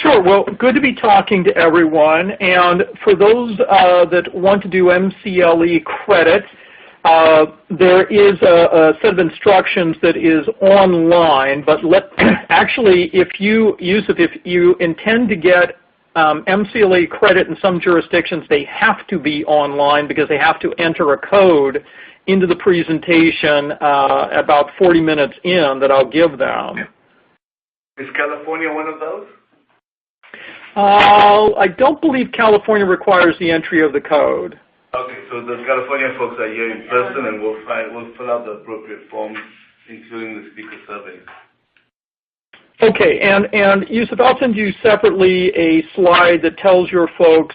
Sure. Well, good to be talking to everyone. And for those that want to do MCLE credit, there is a set of instructions that is online. But actually, if you intend to get MCLE credit in some jurisdictions, they have to be online because they have to enter a code into the presentation about 40 minutes in that I'll give them. Is California one of those? I don't believe California requires the entry of the code. Okay, so the California folks are here in person, and we'll fill out the appropriate forms, including the speaker survey. Okay, and Yusuf, I'll send you separately a slide that tells your folks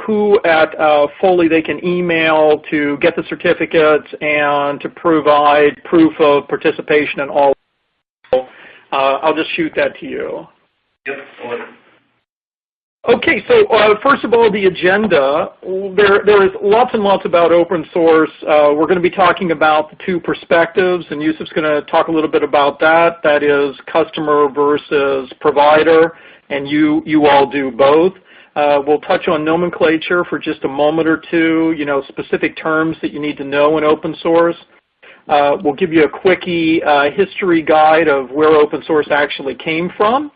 who at Foley they can email to get the certificates and to provide proof of participation and all. I'll just shoot that to you. Yep. Okay, so first of all, the agenda. There is lots and lots about open source. We're going to be talking about the two perspectives, and Yusuf's going to talk a little bit about that. That is customer versus provider, and you all do both. We'll touch on nomenclature for just a moment or two, specific terms that you need to know in open source. We'll give you a quickie history guide of where open source actually came from.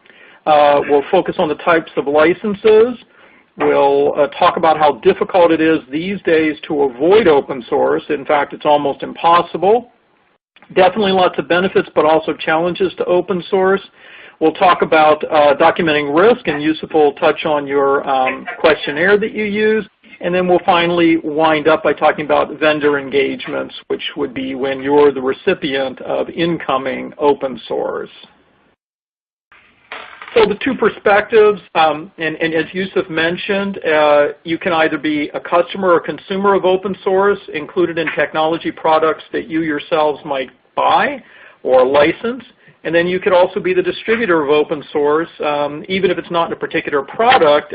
We'll focus on the types of licenses. We'll talk about how difficult it is these days to avoid open source. In fact, it's almost impossible. Definitely lots of benefits, but also challenges to open source. We'll talk about documenting risk, and Yusuf will touch on your questionnaire that you use. And then we'll finally wind up by talking about vendor engagements, which would be when you're the recipient of incoming open source. So the two perspectives, and as Yusuf mentioned, you can either be a customer or consumer of open source included in technology products that you yourselves might buy or license. And then you could also be the distributor of open source, even if it's not in a particular product.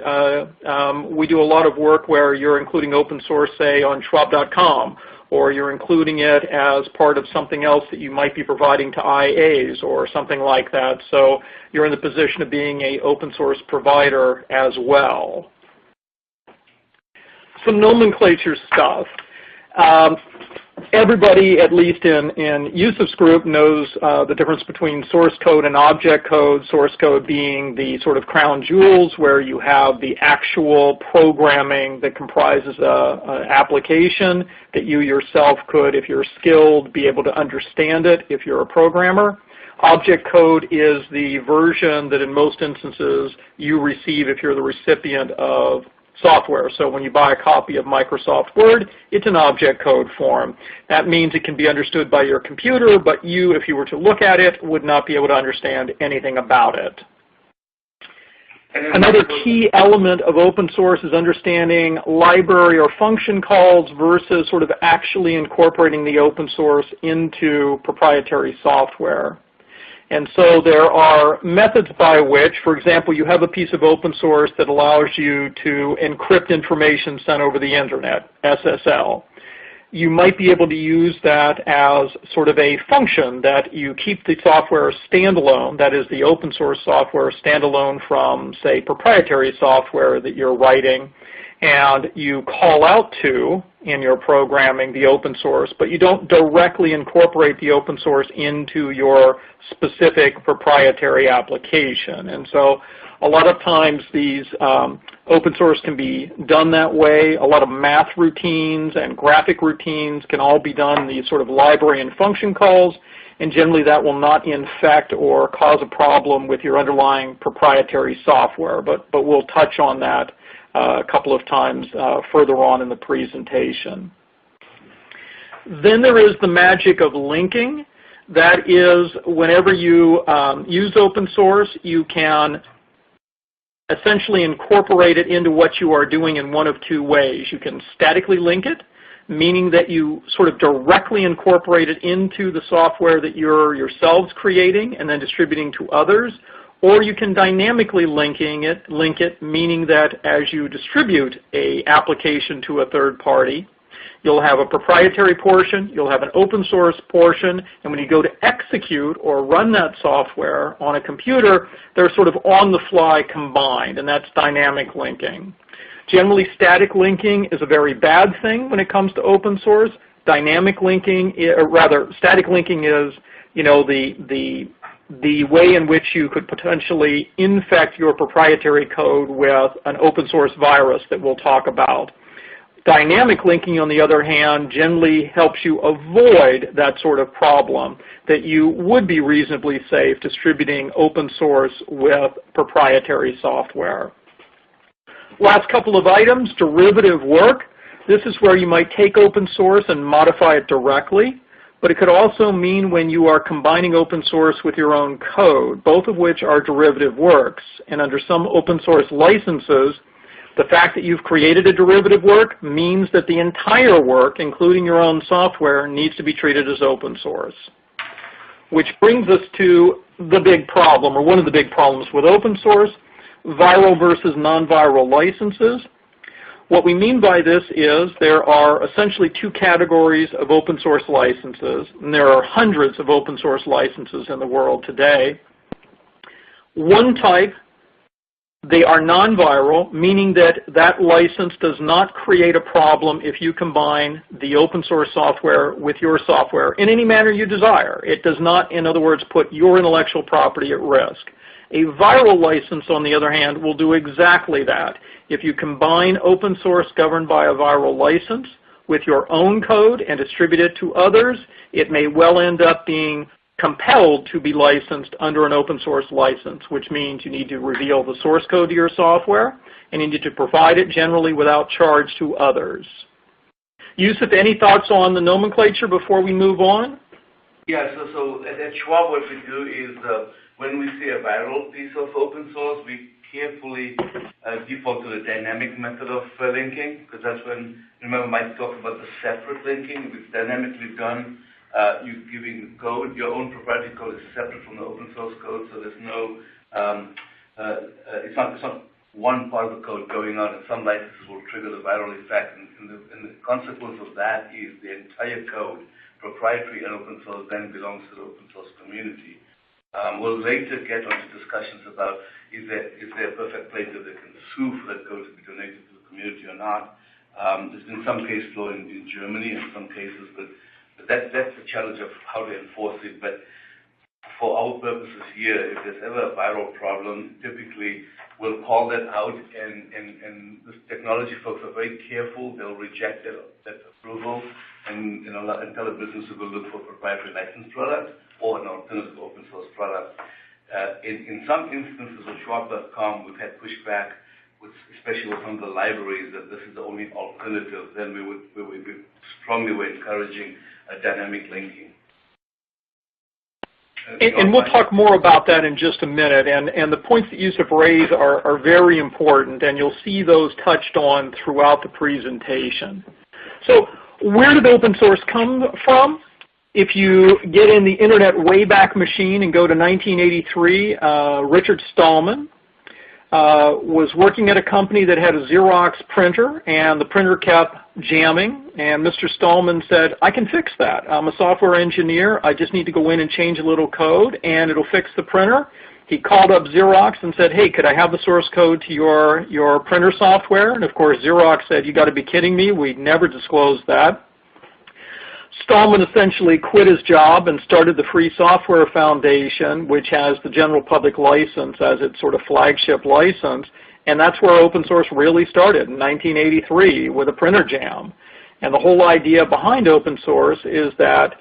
We do a lot of work where you're including open source, say, on Schwab.com, or you're including it as part of something else that you might be providing to IAs or something like that. So you're in the position of being an open source provider as well. Some nomenclature stuff. Everybody, at least in Yusuf's group, knows the difference between source code and object code, source code being the sort of crown jewels where you have the actual programming that comprises an application that you yourself could, if you're skilled, be able to understand it if you're a programmer. Object code is the version that in most instances you receive if you're the recipient of software. So when you buy a copy of Microsoft Word, it's an object code form. That means it can be understood by your computer, but you, if you were to look at it, would not be able to understand anything about it. Another key element of open source is understanding library or function calls versus sort of actually incorporating the open source into proprietary software. And so there are methods by which, for example, you have a piece of open source that allows you to encrypt information sent over the internet, SSL. You might be able to use that as sort of a function that you keep the software standalone, that is the open source software standalone from, say, proprietary software that you're writing, and you call out to in your programming the open source, but you don't directly incorporate the open source into your specific proprietary application. And so a lot of times these open source can be done that way. A lot of math routines and graphic routines can all be done in these sort of library and function calls, and generally that will not infect or cause a problem with your underlying proprietary software, but we'll touch on that a couple of times further on in the presentation. Then there is the magic of linking. That is, whenever you use open source, you can essentially incorporate it into what you are doing in one of two ways. You can statically link it, meaning that you sort of directly incorporate it into the software that you're yourselves creating and then distributing to others. Or you can dynamically link it, meaning that as you distribute an application to a third party, You'll have a proprietary portion, you'll have an open source portion, and when you go to execute or run that software on a computer, they're sort of on the fly combined, and that's dynamic linking. Generally, static linking is a very bad thing when it comes to open source. Dynamic linking, or rather, static linking is, the way in which you could potentially infect your proprietary code with an open source virus that we'll talk about. Dynamic linking, on the other hand, generally helps you avoid that sort of problem, that you would be reasonably safe distributing open source with proprietary software. Last couple of items, derivative work. This is where you might take open source and modify it directly, but it could also mean when you are combining open source with your own code, both of which are derivative works. And under some open source licenses, the fact that you've created a derivative work means that the entire work, including your own software, needs to be treated as open source. Which brings us to the big problem, or one of the big problems with open source, viral versus non-viral licenses. What we mean by this is there are essentially two categories of open source licenses, and there are hundreds of open source licenses in the world today. One type, they are non-viral, meaning that that license does not create a problem if you combine the open source software with your software in any manner you desire. It does not, in other words, put your intellectual property at risk. A viral license, on the other hand, will do exactly that. If you combine open source governed by a viral license with your own code and distribute it to others, it may well end up being compelled to be licensed under an open source license, which means you need to reveal the source code to your software, and you need to provide it generally without charge to others. Yusuf, any thoughts on the nomenclature before we move on? Yeah, so at Schwab, what we do is when we see a viral piece of open source, we carefully default to the dynamic method of linking, because that's when, remember, Mike talked about the separate linking. If it's dynamically done, you're giving the code, your own proprietary code is separate from the open source code, so there's no, it's not one part of the code going out, and some licenses will trigger the viral effect, and the consequence of that is the entire code, proprietary and open source, then belongs to the open source community. We'll later get onto discussions about is there a perfect place that they can sue for that code to be donated to the community or not. There's been some case law in Germany in some cases, but that's the challenge of how to enforce it. But for our purposes here, if there's ever a viral problem, typically we'll call that out, and the technology folks are very careful. They'll reject that approval and tell the business to go look for a proprietary licensed product or an alternative open source product. In some instances with Schwab.com, we've had pushback, especially with some of the libraries, that this is the only alternative. Then we strongly were encouraging dynamic linking. And we'll talk more about that in just a minute. And the points that Yusuf raised are very important, and you'll see those touched on throughout the presentation. So where did open source come from? If you get in the Internet Wayback Machine and go to 1983, Richard Stallman was working at a company that had a Xerox printer, and the printer kept jamming, and Mr. Stallman said, I can fix that. I'm a software engineer. I just need to go in and change a little code, and it'll fix the printer. He called up Xerox and said, hey, could I have the source code to your printer software? And of course, Xerox said, you got to be kidding me. We'd never disclose that. Stallman essentially quit his job and started the Free Software Foundation, which has the general public license as its sort of flagship license. And that's where open source really started in 1983 with a printer jam. And the whole idea behind open source is that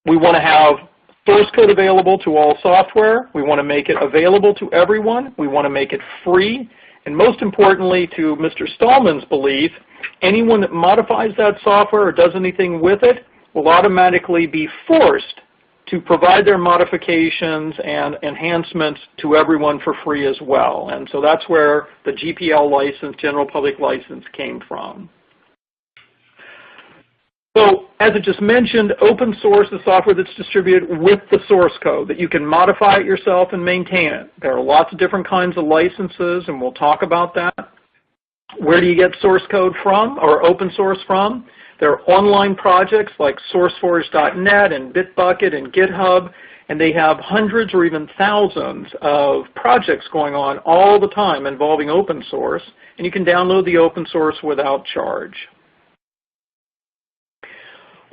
we want to have source code available to all software. We want to make it available to everyone. We want to make it free. And most importantly, to Mr. Stallman's belief, anyone that modifies that software or does anything with it will automatically be forced to provide their modifications and enhancements to everyone for free as well. And so that's where the GPL license, general public license, came from. So as I just mentioned, open source is software that's distributed with the source code, that you can modify it yourself and maintain it. There are lots of different kinds of licenses, and we'll talk about that. Where do you get source code from, or open source from? There are online projects like SourceForge.net and Bitbucket and GitHub, and they have hundreds or even thousands of projects going on all the time involving open source, and you can download the open source without charge.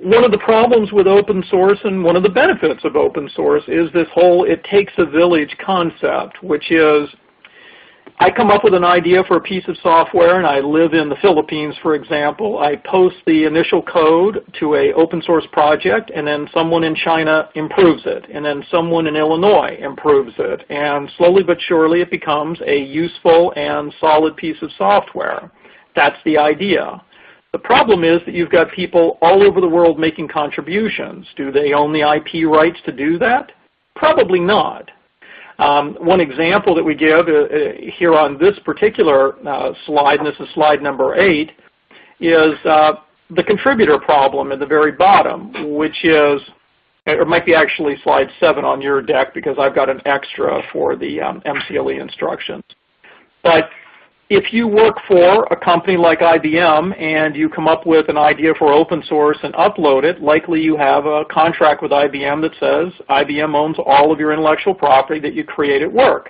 One of the problems with open source and one of the benefits of open source is this whole it takes a village concept, which is I come up with an idea for a piece of software, and I live in the Philippines, for example. I post the initial code to an open source project, and then someone in China improves it, and then someone in Illinois improves it, and slowly but surely it becomes a useful and solid piece of software. That's the idea. The problem is that you've got people all over the world making contributions. Do they own the IP rights to do that? Probably not. One example that we give here on this particular slide, and this is slide number 8, is the contributor problem at the very bottom, which is, it might be actually slide 7 on your deck because I've got an extra for the MCLE instructions. But if you work for a company like IBM and you come up with an idea for open source and upload it, likely you have a contract with IBM that says IBM owns all of your intellectual property that you create at work.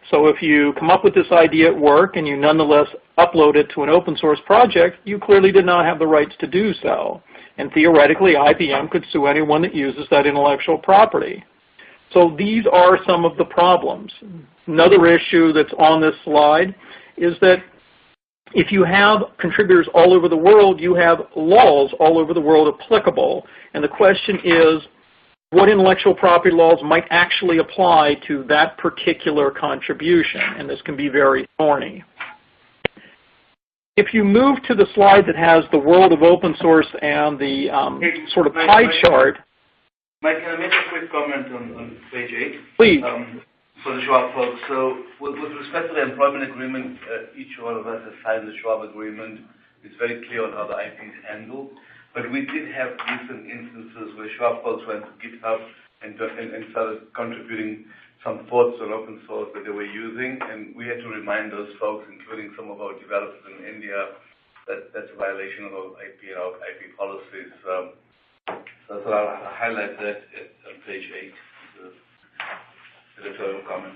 So if you come up with this idea at work and you nonetheless upload it to an open source project, you clearly did not have the rights to do so. And theoretically, IBM could sue anyone that uses that intellectual property. So these are some of the problems. Another issue that's on this slide is that if you have contributors all over the world, you have laws all over the world applicable. And the question is, what intellectual property laws might actually apply to that particular contribution? And this can be very thorny. If you move to the slide that has the world of open source and the sort of pie chart. Mike, can I make a quick comment on page 8? Please. For the Schwab folks. So with respect to the employment agreement, each one of us has signed the Schwab agreement. It's very clear on how the IP is handled. But we did have recent instances where Schwab folks went to GitHub and started contributing some thoughts on open source that they were using. And we had to remind those folks, including some of our developers in India, that that's a violation of our IP and our IP policies. So I'll highlight that on page 8. Editorial comment.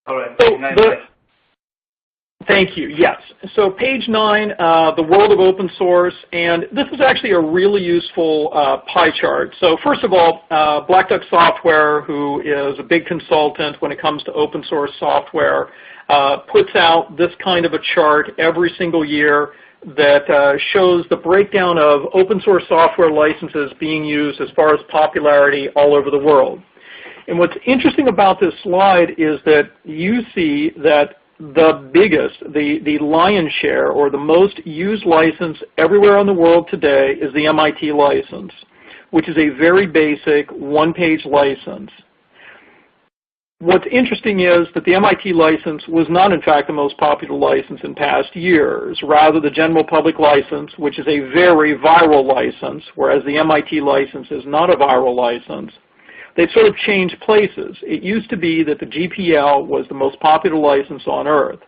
All right. So thank you. Yes. So page 9, the world of open source, and this is actually a really useful pie chart. So first of all, Black Duck Software, who is a big consultant when it comes to open source software, puts out this kind of a chart every single year that shows the breakdown of open source software licenses being used as far as popularity all over the world. And what's interesting about this slide is that you see that the biggest, the lion's share, or the most used license everywhere in the world today is the MIT license, which is a very basic one-page license. What's interesting is that the MIT license was not, in fact, the most popular license in past years. Rather, the general public license, which is a very viral license, whereas the MIT license is not a viral license, they've sort of changed places. It used to be that the GPL was the most popular license on earth.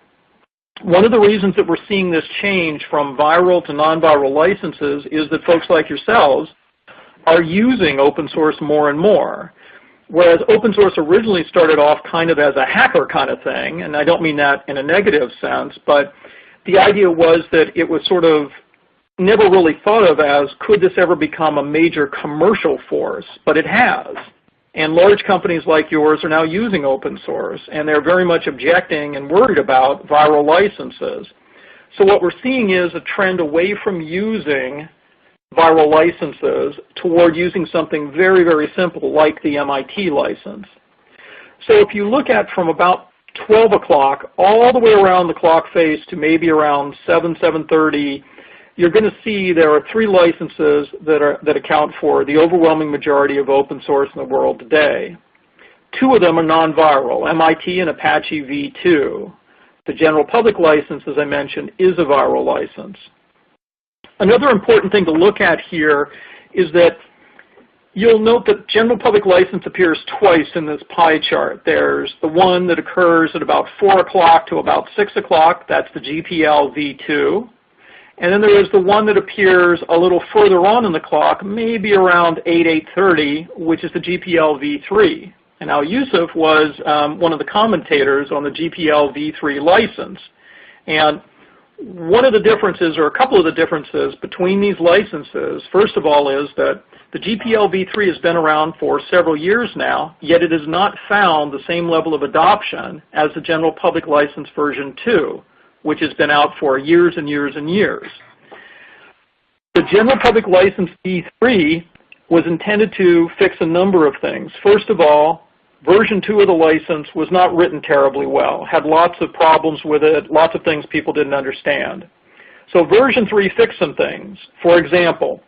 One of the reasons that we're seeing this change from viral to non-viral licenses is that folks like yourselves are using open source more and more. Whereas open source originally started off kind of as a hacker kind of thing, and I don't mean that in a negative sense, but the idea was that it was sort of never really thought of as, could this ever become a major commercial force? But it has. And large companies like yours are now using open source, and they're very much objecting and worried about viral licenses. So what we're seeing is a trend away from using viral licenses toward using something very, very simple like the MIT license. So if you look at from about 12 o'clock all the way around the clock face to maybe around 7:30, you're going to see there are 3 licenses that account for the overwhelming majority of open source in the world today. 2 of them are non-viral, MIT and Apache v2. The general public license, as I mentioned, is a viral license. Another important thing to look at here is that you'll note that general public license appears twice in this pie chart. There's the one that occurs at about 4 o'clock to about 6 o'clock. That's the GPL v2. And then there is the one that appears a little further on in the clock, maybe around 8:30, which is the GPL v3. And now Yusuf was one of the commentators on the GPL v3 license. And one of the differences, or a couple of the differences between these licenses, first of all, is that the GPL v3 has been around for several years now, yet it has not found the same level of adoption as the General Public License version 2, which has been out for years and years and years. The General Public License v3 was intended to fix a number of things. First of all, version 2 of the license was not written terribly well, had lots of problems with it, lots of things people didn't understand. So version 3 fixed some things. For example,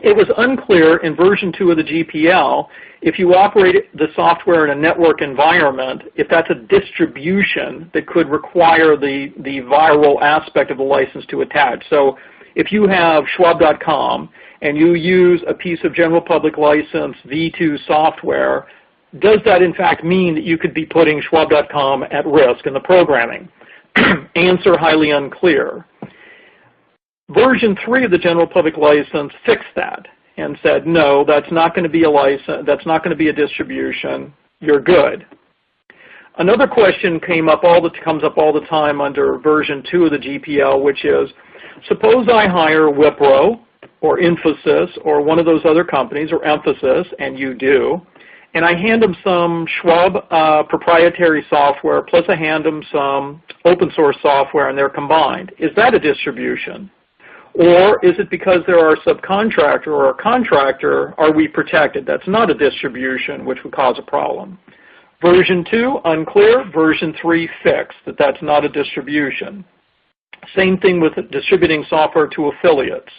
it was unclear in version 2 of the GPL if you operate the software in a network environment, if that's a distribution that could require the viral aspect of the license to attach. So if you have Schwab.com and you use a piece of General Public License v2 software, does that in fact mean that you could be putting Schwab.com at risk in the programming? Answer, highly unclear. Version 3 of the General Public License fixed that and said, no, that's not going to be a license, that's not going to be a distribution, you're good. Another question comes up all the time under version 2 of the GPL, which is, suppose I hire Wipro or Infosys or one of those other companies, or Emphasis, and you do, and I hand them some Schwab proprietary software, plus I hand them some open source software, and they're combined. Is that a distribution? Or is it because they're our subcontractor or our contractor, are we protected? That's not a distribution, which would cause a problem. Version 2, unclear. Version 3, fixed, that that's not a distribution. Same thing with distributing software to affiliates.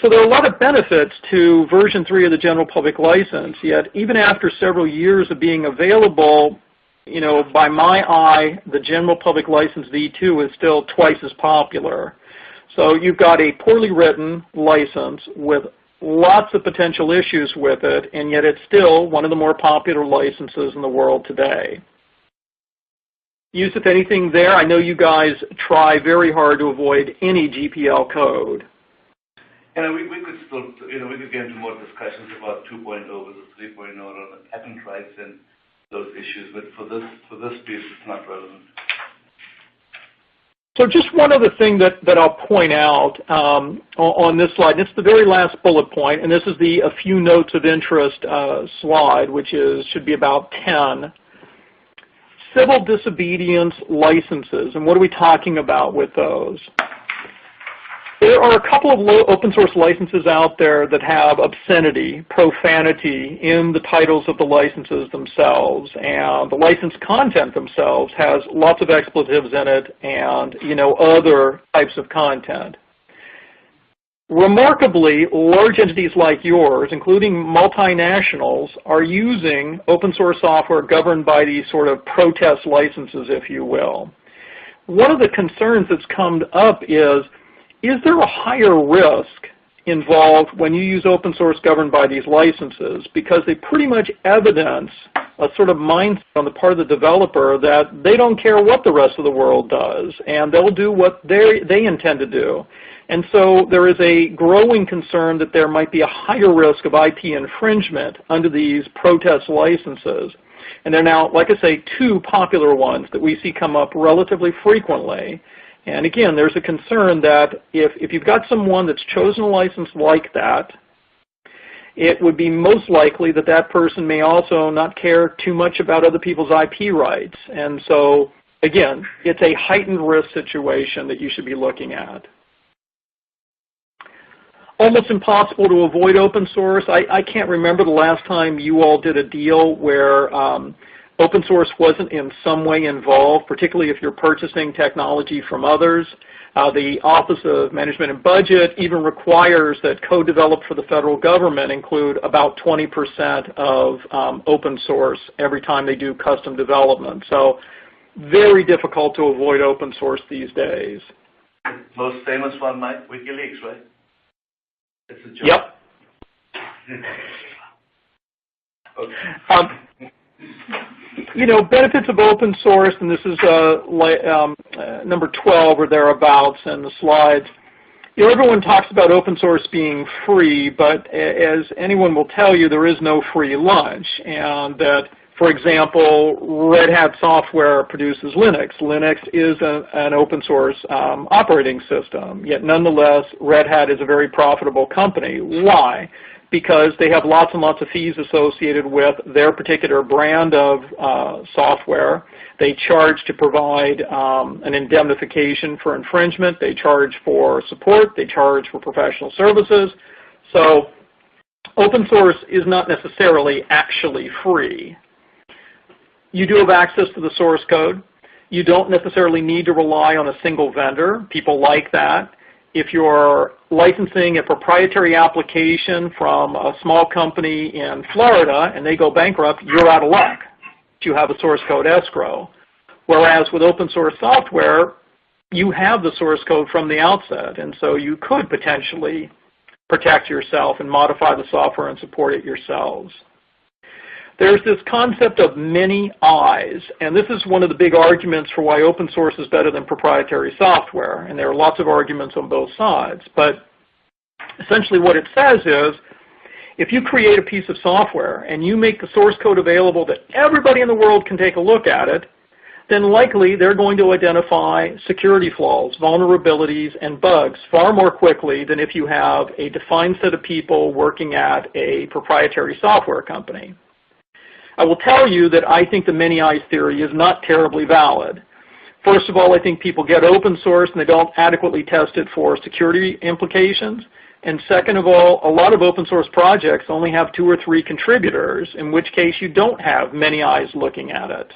So there are a lot of benefits to version 3 of the General Public License, yet even after several years of being available, you know, by my eye, the General Public License v2 is still twice as popular. So you've got a poorly written license with lots of potential issues with it, and yet it's still one of the more popular licenses in the world today. Yusuf, anything there? I know you guys try very hard to avoid any GPL code. You know, we could still, you know, we could get into more discussions about 2.0 versus 3.0 on the patent rights and those issues, but for this piece, it's not relevant. So just one other thing that I'll point out on this slide, and it's the very last bullet point, and this is the a few notes of interest slide, which should be about 10. Civil disobedience licenses, and what are we talking about with those? There are a couple of open source licenses out there that have obscenity, profanity in the titles of the licenses themselves, and the license content themselves has lots of expletives in it and, you know, other types of content. Remarkably, large entities like yours, including multinationals, are using open source software governed by these sort of protest licenses, if you will. One of the concerns that's come up is there a higher risk involved when you use open source governed by these licenses? Because they pretty much evidence a sort of mindset on the part of the developer that they don't care what the rest of the world does, and they'll do what they intend to do. And so there is a growing concern that there might be a higher risk of IP infringement under these protest licenses. And there are now, like I say, two popular ones that we see come up relatively frequently. And again, there's a concern that if you've got someone that's chosen a license like that, it would be most likely that that person may also not care too much about other people's IP rights. And so, again, it's a heightened risk situation that you should be looking at. Almost impossible to avoid open source. I can't remember the last time you all did a deal where open source wasn't in some way involved, particularly if you're purchasing technology from others. The Office of Management and Budget even requires that code developed for the federal government include about 20% of open source every time they do custom development. So very difficult to avoid open source these days. Most famous one, Mike, WikiLeaks, right? It's a joke. Yep. Okay. You know, benefits of open source, and this is number 12 or thereabouts in the slides. Everyone talks about open source being free, but as anyone will tell you, there is no free lunch. And that, for example, Red Hat software produces Linux. Linux is an open source operating system, yet nonetheless, Red Hat is a very profitable company. Why? Because they have lots and lots of fees associated with their particular brand of software. They charge to provide an indemnification for infringement. They charge for support. They charge for professional services. So open source is not necessarily actually free. You do have access to the source code. You don't necessarily need to rely on a single vendor. People like that. If you're licensing a proprietary application from a small company in Florida and they go bankrupt, you're out of luck. You have a source code escrow. Whereas with open source software, you have the source code from the outset, and so you could potentially protect yourself and modify the software and support it yourselves. There's this concept of many eyes, and this is one of the big arguments for why open source is better than proprietary software, and there are lots of arguments on both sides. But essentially what it says is, if you create a piece of software and you make the source code available that everybody in the world can take a look at it, then likely they're going to identify security flaws, vulnerabilities, and bugs far more quickly than if you have a defined set of people working at a proprietary software company. I will tell you that I think the many eyes theory is not terribly valid. First of all, I think people get open source and they don't adequately test it for security implications. And second of all, a lot of open source projects only have 2 or 3 contributors, in which case you don't have many eyes looking at it.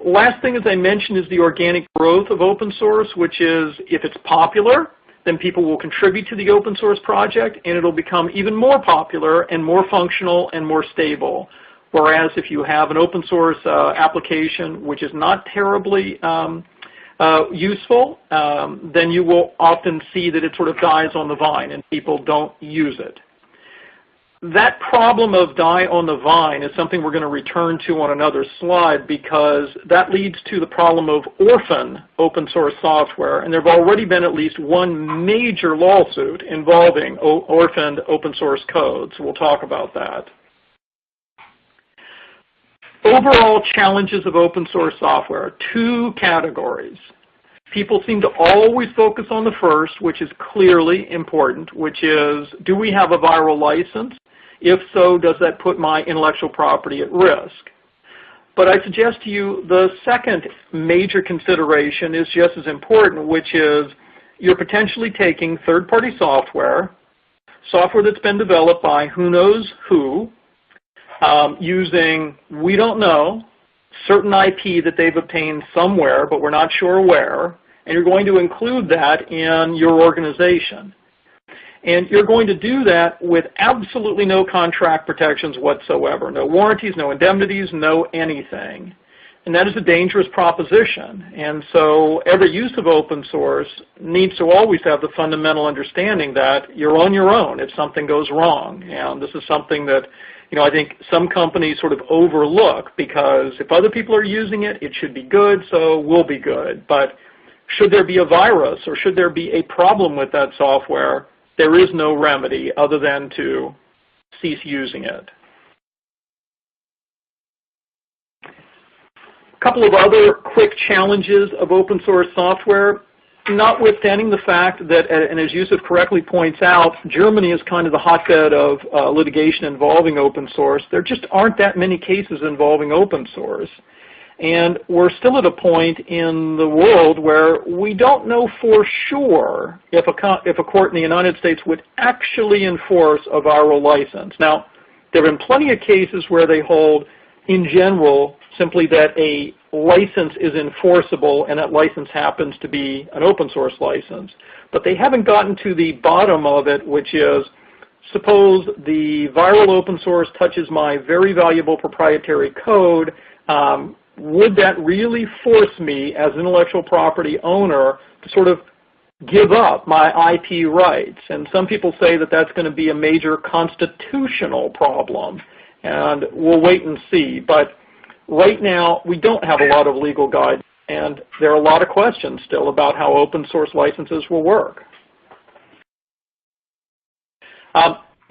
Last thing, as I mentioned, is the organic growth of open source, which is if it's popular, then people will contribute to the open source project, and it'll become even more popular and more functional and more stable. Whereas if you have an open source application which is not terribly useful, then you will often see that it sort of dies on the vine and people don't use it. That problem of die on the vine is something we're going to return to on another slide, because that leads to the problem of orphan open source software, and there have already been at least one major lawsuit involving orphaned open source code, so we'll talk about that. Overall challenges of open source software, 2 categories. People seem to always focus on the first, which is clearly important, which is, do we have a viral license? If so, does that put my intellectual property at risk? But I suggest to you the second major consideration is just as important, which is you're potentially taking third-party software that's been developed by who knows who, using, we don't know, certain IP that they've obtained somewhere, but we're not sure where, and you're going to include that in your organization. And you're going to do that with absolutely no contract protections whatsoever, no warranties, no indemnities, no anything. And that is a dangerous proposition. And so every use of open source needs to always have the fundamental understanding that you're on your own if something goes wrong. And this is something that, I think some companies sort of overlook, because if other people are using it, it should be good, so we'll be good. But should there be a virus or should there be a problem with that software, there is no remedy other than to cease using it. A couple of other quick challenges of open source software, notwithstanding the fact that, and as Yusuf correctly points out, Germany is kind of the hotbed of litigation involving open source. There just aren't that many cases involving open source. And we're still at a point in the world where we don't know for sure if a court in the United States would actually enforce a viral license. Now, there have been plenty of cases where they hold, in general, simply that a license is enforceable and that license happens to be an open source license. But they haven't gotten to the bottom of it, which is, suppose the viral open source touches my very valuable proprietary code, would that really force me as an intellectual property owner to sort of give up my IP rights? And some people say that that's going to be a major constitutional problem, and we'll wait and see. But right now, we don't have a lot of legal guidance, and there are a lot of questions still about how open source licenses will work.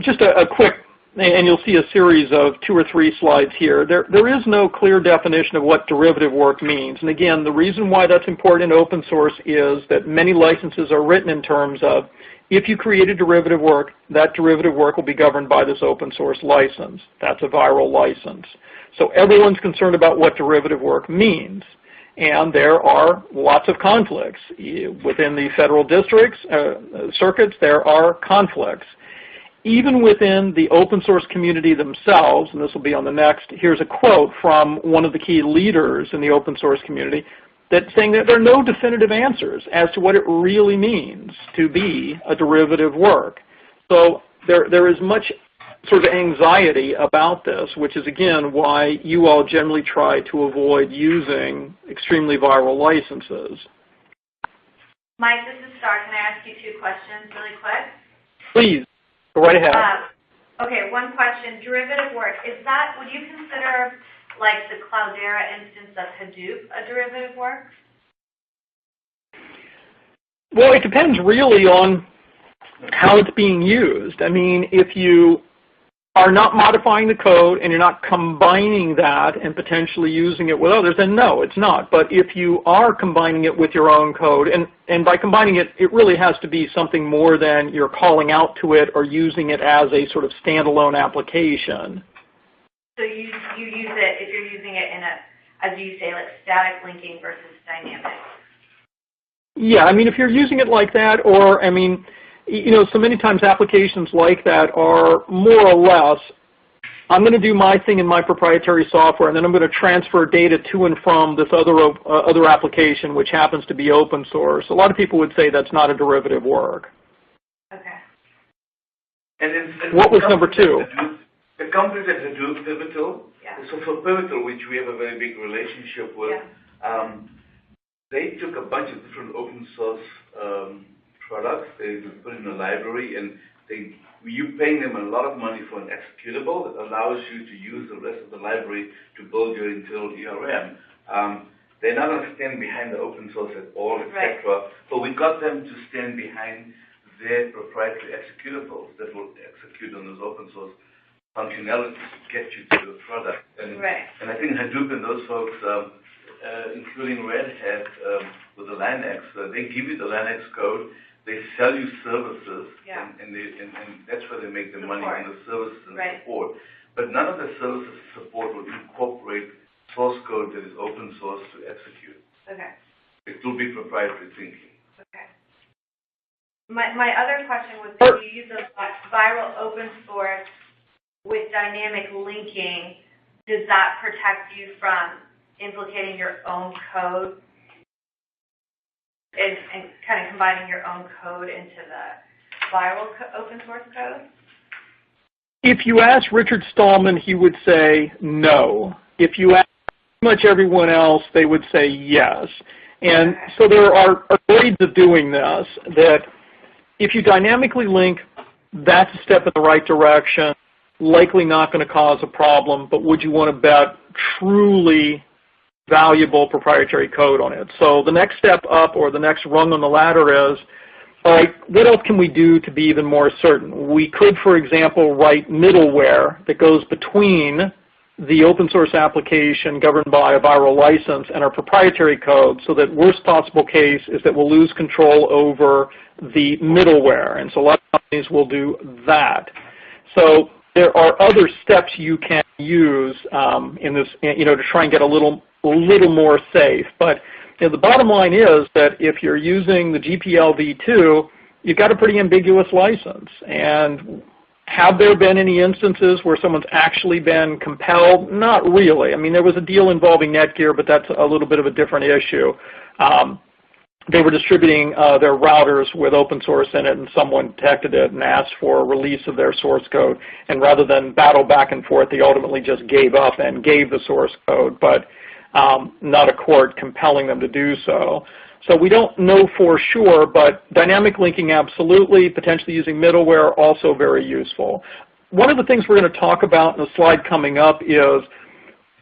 Just a quick, and you'll see a series of 2 or 3 slides here. There is no clear definition of what derivative work means. And again, the reason why that's important in open source is that many licenses are written in terms of, if you create a derivative work, that derivative work will be governed by this open source license. That's a viral license. So everyone's concerned about what derivative work means. And there are lots of conflicts. Within the federal districts, circuits, there are conflicts. Even within the open source community themselves, and this will be on the next, here's a quote from one of the key leaders in the open source community that's saying that there are no definitive answers as to what it really means to be a derivative work. So there is much sort of anxiety about this, which is, again, why you all generally try to avoid using extremely viral licenses. Mike, this is Star. Can I ask you 2 questions really quick? Please, go right ahead. Okay, one question. Derivative work, would you consider like the Cloudera instance of Hadoop a derivative work? Well, it depends really on how it's being used. I mean, if you are not modifying the code and you're not combining that and potentially using it with others, then no, it's not. But if you are combining it with your own code, and by combining it, it really has to be something more than you're calling out to it or using it as a sort of standalone application. So you use it, if you're using it in a, as you say, like static linking versus dynamic. Yeah, I mean, if you're using it like that, or, I mean, you know, so many times applications like that are more or less, I'm going to do my thing in my proprietary software, and then I'm going to transfer data to and from this other application, which happens to be open source. A lot of people would say that's not a derivative work. Okay. And what was number 2? The companies that do Pivotal, yeah. So for Pivotal, which we have a very big relationship with, yeah. They took a bunch of different open source products, they put in a library, and you're paying them a lot of money for an executable that allows you to use the rest of the library to build your internal ERM. They're not going to stand behind the open source at all, etc. Right. But we got them to stand behind their proprietary executables that will execute on those open source functionalities to get you to the product. And, right. And I think Hadoop and those folks, including Red Hat with the Linux, they give you the Linux code. They sell you services, yeah. and that's where they make the money on the services and right. support. But none of the services and support will incorporate source code that is open source to execute. Okay. It will be proprietary thinking. Okay. My other question was, if you use a viral open source with dynamic linking, does that protect you from implicating your own code? And kind of combining your own code into the viral open source code? If you ask Richard Stallman, he would say no. If you ask pretty much everyone else, they would say yes. And okay. So there are ways of doing this, that if you dynamically link, that's a step in the right direction, likely not going to cause a problem, but would you want to bet truly valuable proprietary code on it? So the next step up, or the next rung on the ladder, is, all right, what else can we do to be even more certain? We could, for example, write middleware that goes between the open source application governed by a viral license and our proprietary code, so that worst possible case is that we'll lose control over the middleware. And so a lot of companies will do that. So there are other steps you can use in this, you know, to try and get a little more safe. But you know, the bottom line is that if you're using the GPL v2, you've got a pretty ambiguous license. And have there been any instances where someone's actually been compelled? Not really. I mean, there was a deal involving Netgear, but that's a little bit of a different issue. They were distributing their routers with open source in it, and someone detected it and asked for a release of their source code. And rather than battle back and forth, they ultimately just gave up and gave the source code, but not a court compelling them to do so. So we don't know for sure, but dynamic linking, absolutely. Potentially using middleware, also very useful. One of the things we're going to talk about in the slide coming up is,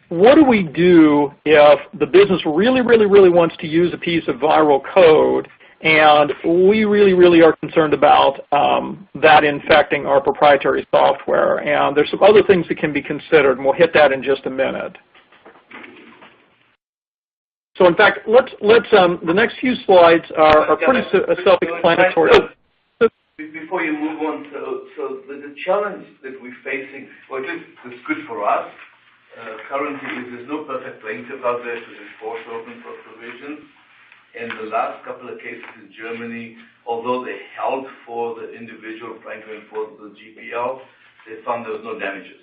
what do we do if the business really, really, really wants to use a piece of viral code And we really are concerned about that infecting our proprietary software. And there's some other things that can be considered, and we'll hit that in just a minute. So in fact, let's the next few slides are pretty self-explanatory. Before you move on, so the challenge that we're facing, or at least it's good for us, currently is there's no perfect plaintiff out there to enforce open source provisions. In the last couple of cases in Germany, although they held for the individual trying to enforce the GPL, they found there was no damages.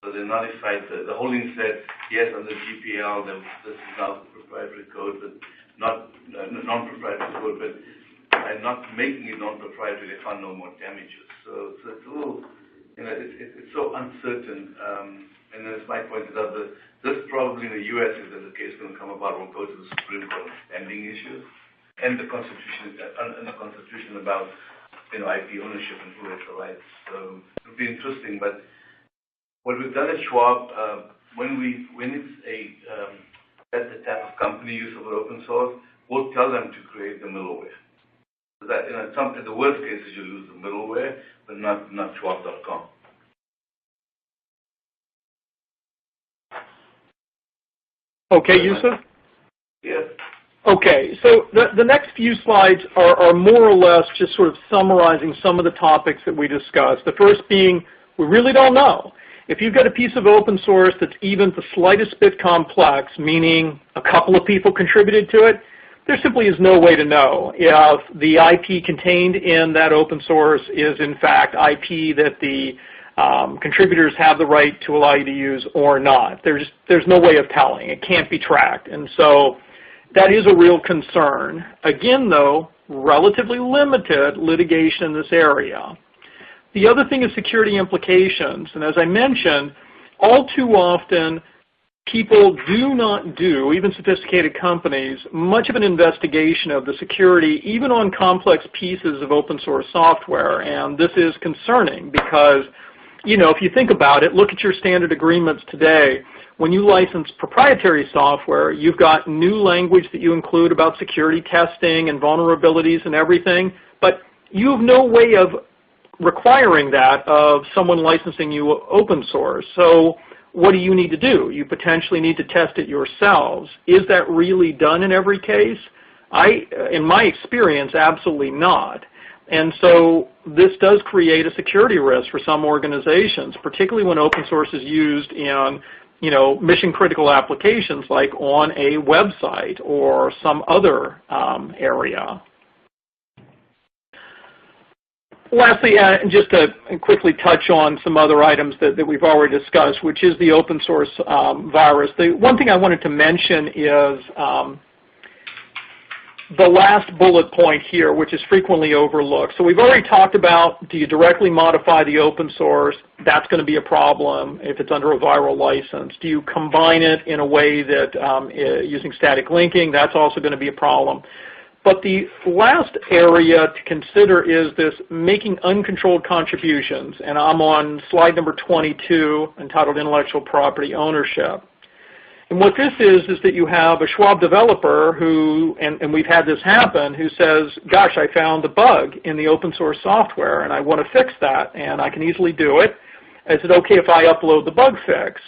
So they nullified the holding said, yes, under GPL, this is now proprietary code, but not non-proprietary code, but by not making it non-proprietary, they found no more damages. So it's a little, it's so uncertain. And as Mike pointed out, this probably in the U.S., if there's a case going to come about, will go to the Supreme Court on standing issues and the Constitution about IP ownership and who has the rights. So it'll be interesting. But what we've done at Schwab, when it's that's the type of company use of open source, we'll tell them to create the middleware. So that in the worst cases you lose the middleware, but not Schwab.com. Okay, Yusuf? Yes. Okay, so the next few slides are more or less just sort of summarizing some of the topics that we discussed. The first being, we really don't know. If you've got a piece of open source that's even the slightest bit complex, meaning a couple of people contributed to it, there simply is no way to know if the IP contained in that open source is in fact IP that the contributors have the right to allow you to use or not. There's no way of telling. It can't be tracked. And so that is a real concern. Again, though, relatively limited litigation in this area. The other thing is security implications. And as I mentioned, all too often, people do not do, even sophisticated companies, much of an investigation of the security, even on complex pieces of open source software. And this is concerning because, if you think about it, look at your standard agreements today. When you license proprietary software, you've got new language that you include about security testing and vulnerabilities and everything, but you have no way of requiring that of someone licensing you open source. So what do you need to do? You potentially need to test it yourselves. Is that really done in every case? In my experience, absolutely not. And so this does create a security risk for some organizations, particularly when open source is used in mission-critical applications like on a website or some other area. Lastly, just to quickly touch on some other items that we've already discussed, which is the open source virus. The one thing I wanted to mention is the last bullet point here, which is frequently overlooked. So we've already talked about, do you directly modify the open source? That's going to be a problem if it's under a viral license. Do you combine it in a way that using static linking? That's also going to be a problem. But the last area to consider is this making uncontrolled contributions. And I'm on slide number 22, entitled Intellectual Property Ownership. And what this is that you have a Schwab developer who, and we've had this happen, who says, gosh, I found a bug in the open source software and I want to fix that and I can easily do it. Is it okay if I upload the bug fix?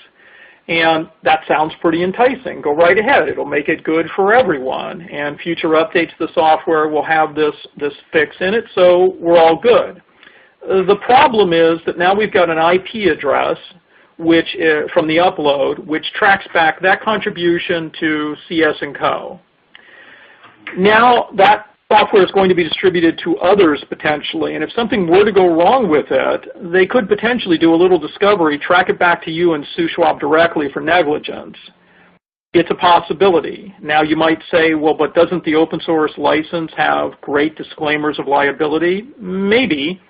And that sounds pretty enticing. Go right ahead. It'll make it good for everyone. And future updates to the software will have this fix in it, so we're all good. The problem is that now we've got an IP address which from the upload, which tracks back that contribution to CS&Co. Now that software is going to be distributed to others potentially, and if something were to go wrong with it, they could potentially do a little discovery, track it back to you, and sue Schwab directly for negligence. It's a possibility. Now you might say, well, but doesn't the open source license have great disclaimers of liability? Maybe,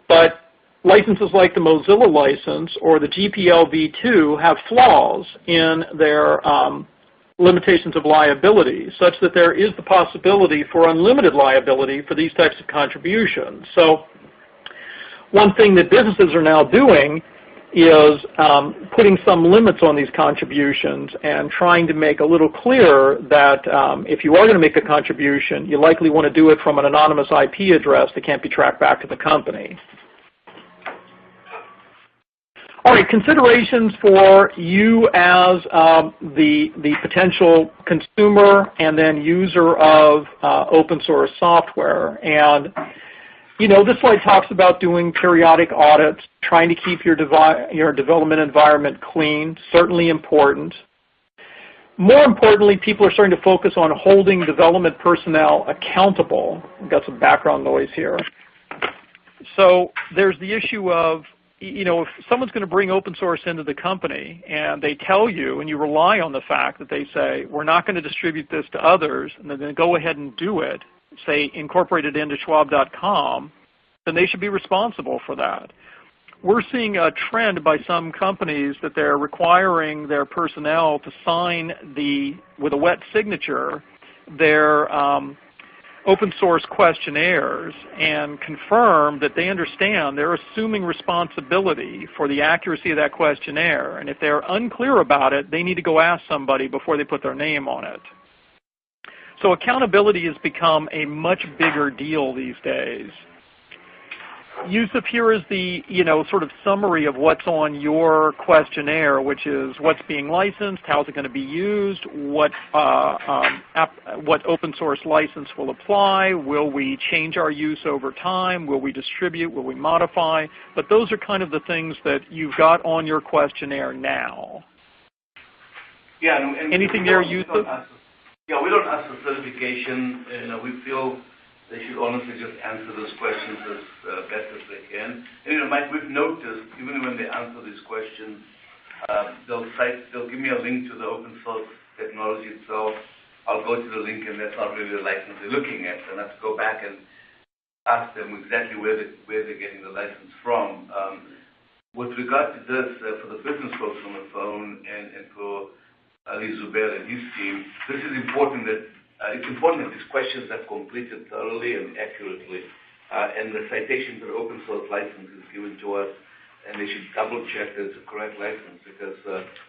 but licenses like the Mozilla license or the GPL v2 have flaws in their limitations of liability, such that there is the possibility for unlimited liability for these types of contributions. So one thing that businesses are now doing is putting some limits on these contributions and trying to make a little clear that if you are going to make a contribution, you likely want to do it from an anonymous IP address that can't be tracked back to the company. All right, considerations for you as the potential consumer and then user of open source software. And you know, this slide talks about doing periodic audits, trying to keep your development environment clean, certainly important. More importantly, people are starting to focus on holding development personnel accountable. We've got some background noise here. So there's the issue of, you know, if someone's going to bring open source into the company and they tell you and you rely on the fact that they say, we're not going to distribute this to others, and then they go ahead and do it, say incorporate it into schwab.com, then they should be responsible for that. We're seeing a trend by some companies that they're requiring their personnel to sign with a wet signature, their open source questionnaires and confirm that they understand they're assuming responsibility for the accuracy of that questionnaire. And if they're unclear about it, they need to go ask somebody before they put their name on it. So accountability has become a much bigger deal these days. Yusuf, here is the sort of summary of what's on your questionnaire, which is what's being licensed, how's it going to be used, what open source license will apply, will we change our use over time, will we distribute, will we modify, but those are kind of the things that you've got on your questionnaire now. Yeah, and anything there, Yusuf? Yeah, we don't ask for certification. We feel they should honestly just answer those questions as best as they can. And Mike, we've noticed even when they answer these questions, they'll give me a link to the open source technology itself. I'll go to the link, and that's not really the license they're looking at, and I have to go back and ask them exactly where they're getting the license from. With regard to this, for the business folks on the phone and for Ali Zubair and his team, this is important that it's important that these questions are completed thoroughly and accurately, and the citation to the open source license is given to us, and they should double check that it's a correct license, because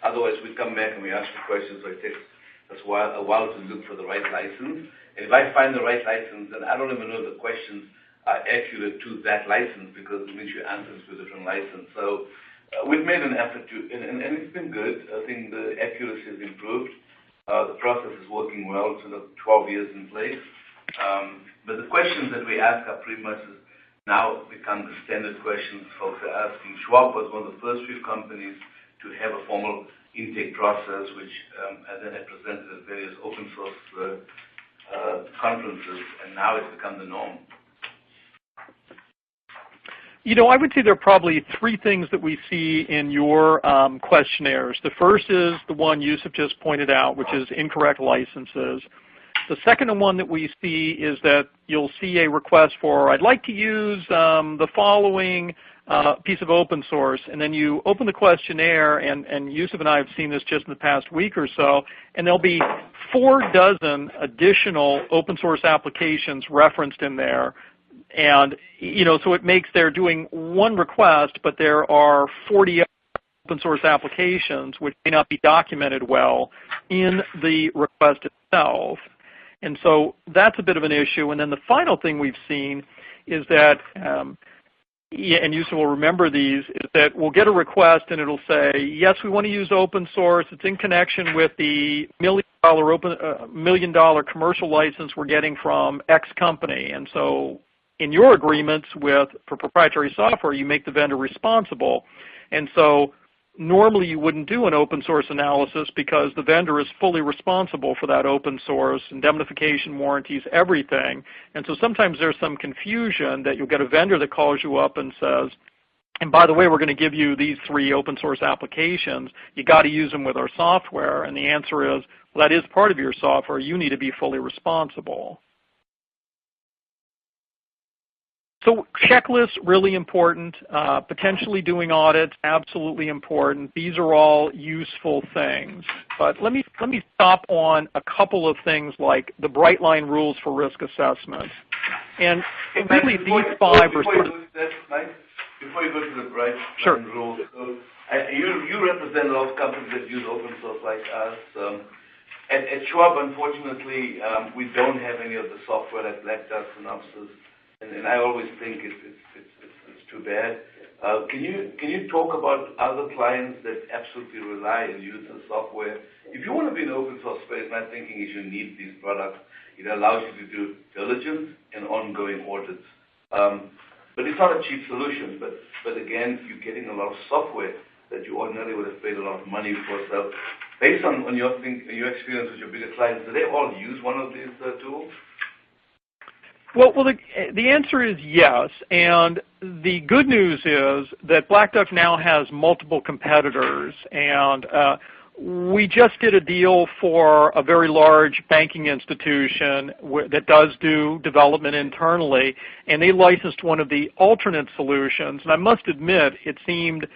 otherwise we come back and we ask the questions, so it takes us a while to look for the right license. And if I find the right license, then I don't even know the questions are accurate to that license, because it means your answers to a different license. So we've made an effort to, and it's been good. I think the accuracy has improved. The process is working well. It's 12 years in place. But the questions that we ask are pretty much now become the standard questions folks are asking. Schwab was one of the first few companies to have a formal intake process, which then had presented at various open source conferences, and now it's become the norm. I would say there are probably three things that we see in your questionnaires. The first is the one Yusuf just pointed out, which is incorrect licenses. The second one that we see is that you'll see a request for, I'd like to use the following piece of open source, and then you open the questionnaire, and Yusuf and I have seen this just in the past week or so, and there'll be 4 additional open source applications referenced in there. And, so it makes they're doing one request, but there are 40 open source applications which may not be documented well in the request itself. And so that's a bit of an issue. And then the final thing we've seen is that, and Yusuf will remember these, is that we'll get a request and it'll say, yes, we want to use open source. It's in connection with the $1 million commercial license we're getting from X company. And so in your agreements for proprietary software, you make the vendor responsible. And so normally you wouldn't do an open source analysis because the vendor is fully responsible for that open source, indemnification, warranties, everything. And so sometimes there's some confusion that you'll get a vendor that calls you up and says, and by the way, we're going to give you these 3 open source applications. You got to use them with our software. And the answer is, well, that is part of your software. You need to be fully responsible. So checklists, really important. Potentially doing audits, absolutely important. These are all useful things. But let me stop on a couple of things like the bright line rules for risk assessment. And really these 5 are sort of... before you go to the bright Sure. line rule, so you represent a lot of companies that use open source like us. At Schwab, unfortunately, we don't have any of the software like Black Duck, Synopsys, and I always think it's too bad. Can you talk about other clients that absolutely rely and use the software? If you want to be in the open source space, my thinking is you need these products. It allows you to do diligence and ongoing audits. But it's not a cheap solution. But again, you're getting a lot of software that you ordinarily would have paid a lot of money for. So based on your experience with your bigger clients, do they all use one of these tools? Well, the answer is yes, and the good news is that Black Duck now has multiple competitors, and we just did a deal for a very large banking institution that does do development internally, and they licensed one of the alternate solutions, and I must admit it seemed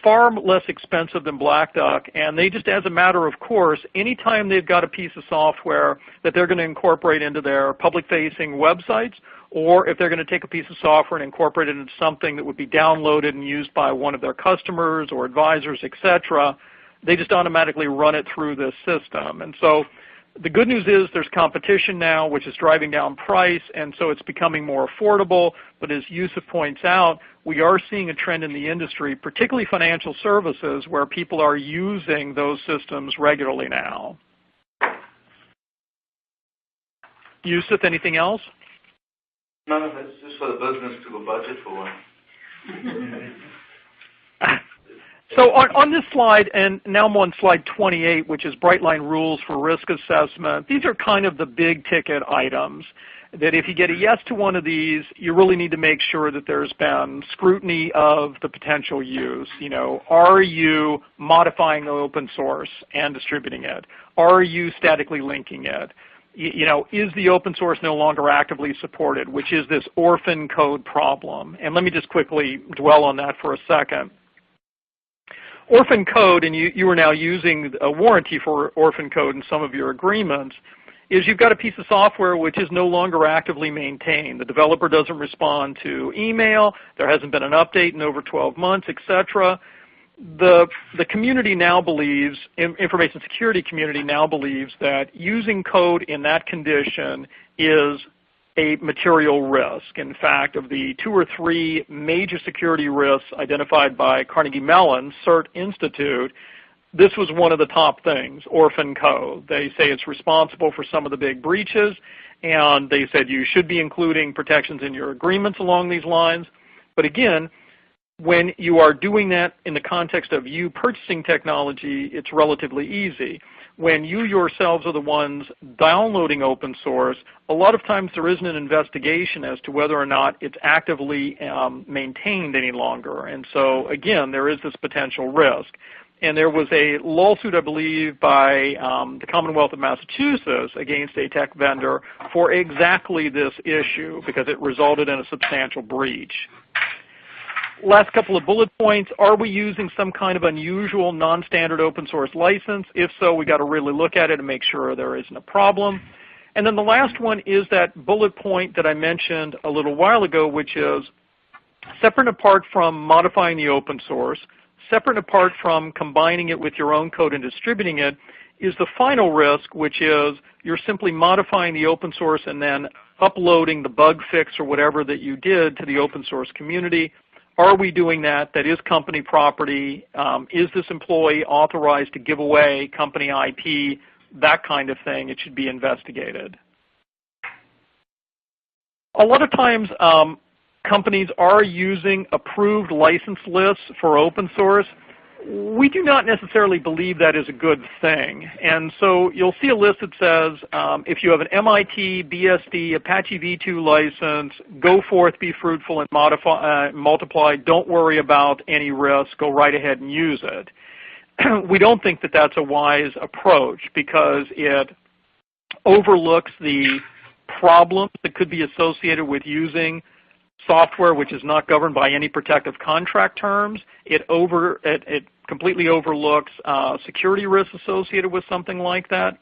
far less expensive than Black Duck, and they just, as a matter of course, anytime they've got a piece of software that they're going to incorporate into their public-facing websites, or if they're going to take a piece of software and incorporate it into something that would be downloaded and used by one of their customers or advisors, etc., they just automatically run it through this system. And so the good news is there's competition now, which is driving down price, and so it's becoming more affordable. But as Yusuf points out, we are seeing a trend in the industry, particularly financial services, where people are using those systems regularly now. Yusuf, anything else? No, that's just for the business to go budget for one. So on this slide, and now I'm on slide 28, which is Brightline Rules for Risk Assessment, these are kind of the big ticket items that if you get a yes to one of these, you really need to make sure that there's been scrutiny of the potential use. You know, are you modifying the open source and distributing it? Are you statically linking it? You know, is the open source no longer actively supported, which is this orphan code problem? And let me just quickly dwell on that for a second. Orphan code, and you are now using a warranty for orphan code in some of your agreements, is you've got a piece of software which is no longer actively maintained. The developer doesn't respond to email, there hasn't been an update in over 12 months, etc. The community now believes, information security community now believes that using code in that condition is a material risk. In fact, of the 2 or 3 major security risks identified by Carnegie Mellon CERT Institute, this was one of the top things, orphan code. They say it's responsible for some of the big breaches, and they said you should be including protections in your agreements along these lines. But again, when you are doing that in the context of you purchasing technology, it's relatively easy. When you yourselves are the ones downloading open source, a lot of times there isn't an investigation as to whether or not it's actively maintained any longer. And so, again, there is this potential risk. And there was a lawsuit, I believe, by the Commonwealth of Massachusetts against a tech vendor for exactly this issue because it resulted in a substantial breach. Last couple of bullet points. Are we using some kind of unusual non-standard open source license? If so, we got to really look at it and make sure there isn't a problem. And then the last one is that bullet point that I mentioned a little while ago, which is separate and apart from modifying the open source, separate and apart from combining it with your own code and distributing it, is the final risk, which is you're simply modifying the open source and then uploading the bug fix or whatever that you did to the open source community. Are we doing that? That is company property. Is this employee authorized to give away company IP? That kind of thing. It should be investigated. A lot of times, companies are using approved license lists for open source. We do not necessarily believe that is a good thing. And so you'll see a list that says, if you have an MIT, BSD, Apache v2 license, go forth, be fruitful, and multiply. Don't worry about any risk. Go right ahead and use it. We don't think that that's a wise approach because it overlooks the problems that could be associated with using software which is not governed by any protective contract terms. It completely overlooks security risks associated with something like that.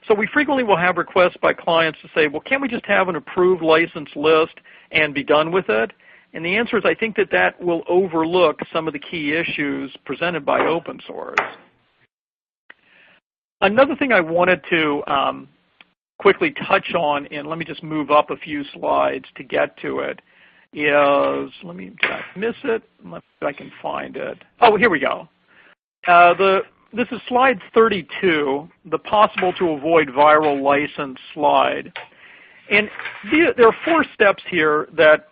So we frequently will have requests by clients to say, well, can't we just have an approved license list and be done with it? And the answer is I think that that will overlook some of the key issues presented by open source. Another thing I wanted to quickly touch on, and let me just move up a few slides to get to it, is, did I miss it? Let's see if I can find it. Oh, here we go. This is slide 32, the possible to avoid viral license slide. And there are 4 steps here that,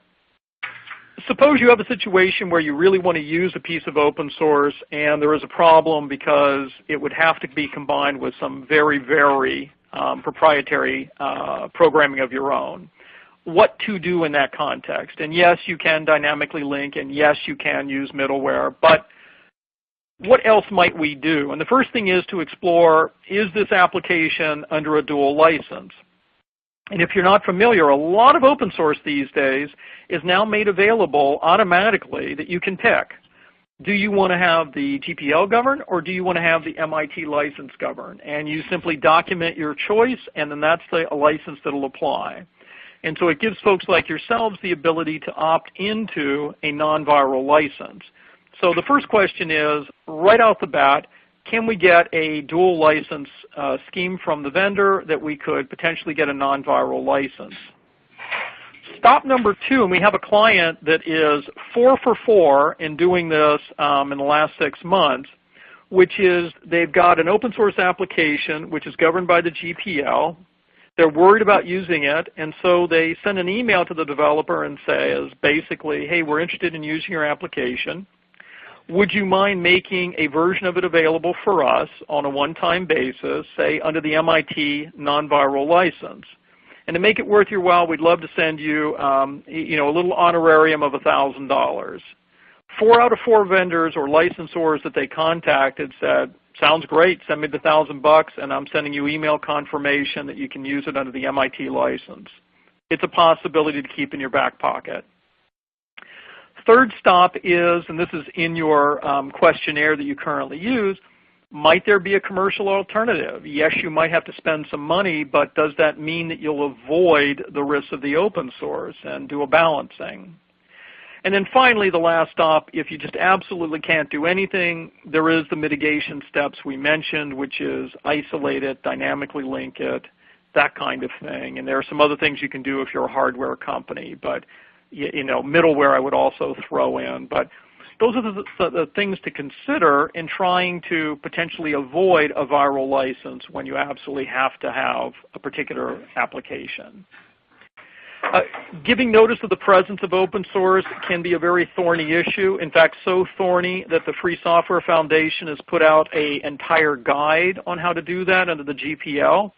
suppose you have a situation where you really want to use a piece of open source and there is a problem because it would have to be combined with some very, very proprietary programming of your own. What to do in that context? And yes, you can dynamically link, and yes, you can use middleware, but what else might we do? And the first thing is to explore, is this application under a dual license? And if you're not familiar, a lot of open source these days is now made available automatically that you can pick. Do you want to have the GPL govern, or do you want to have the MIT license govern? And you simply document your choice, and then that's the license that will apply. And so it gives folks like yourselves the ability to opt into a non-viral license. So the first question is, right off the bat, can we get a dual license scheme from the vendor that we could potentially get a non-viral license? Stop number 2, and we have a client that is 4 for 4 in doing this in the last 6 months, which is they've got an open source application which is governed by the GPL. They're worried about using it, and so they send an email to the developer and says basically, hey, we're interested in using your application. Would you mind making a version of it available for us on a one-time basis, say under the MIT non-viral license? And to make it worth your while, we'd love to send you, a little honorarium of $1,000. 4 out of 4 vendors or licensors that they contacted said, sounds great, send me the $1,000 and I'm sending you email confirmation that you can use it under the MIT license. It's a possibility to keep in your back pocket. Third stop is, and this is in your questionnaire that you currently use, might there be a commercial alternative? Yes, you might have to spend some money, but does that mean that you'll avoid the risks of the open source and do a balancing? And then finally, the last stop, if you just absolutely can't do anything, there is the mitigation steps we mentioned, which is isolate it, dynamically link it, that kind of thing. And there are some other things you can do if you're a hardware company, but middleware I would also throw in. But those are the things to consider in trying to potentially avoid a viral license when you absolutely have to have a particular application. Giving notice of the presence of open source can be a very thorny issue. In fact, so thorny that the Free Software Foundation has put out an entire guide on how to do that under the GPL.